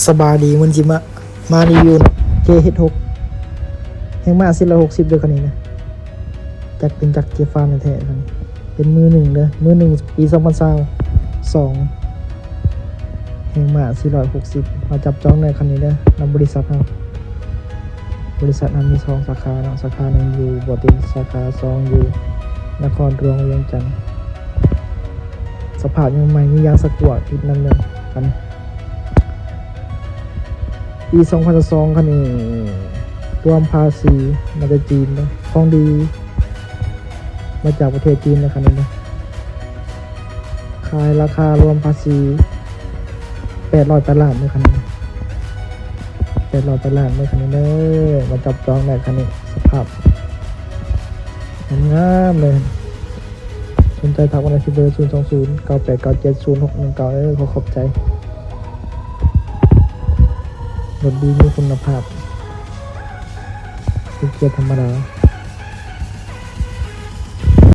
สบายดีมันจิมารีวิวเจเฮด6แห่งมา460ด้วยคันนี้นะจักเป็นจักเจฟานแท้ๆคันนี้เป็นมือหนึ่งเด้อมือหนึ่งปี2022แห่งมา460มาจับจองในคันนี้เด้อนำบริษัทเราบริษัทนั้นมี2สาขาเนาะสาขาหนึ่งอยู่บ่อตินสาขา2อยู่นครหลวงเวียงจันทร์สภาพยังใหม่มียางสกัวติดนั่นเลยคันปี2002คันนี้รวมภาษีมาจากจีนนะของดีมาจากประเทศจีนนะคันนี้นะขายราคารวมภาษี800 ล้านในคันนี้800 ล้านในคันนี้เลยมาจับจองในคันนี้สภาพงามเลยสนใจทักวันที่เบอร์02098970619ขอบใจรถดีมีคุณภาพเป็นเกียร์ธรรมดา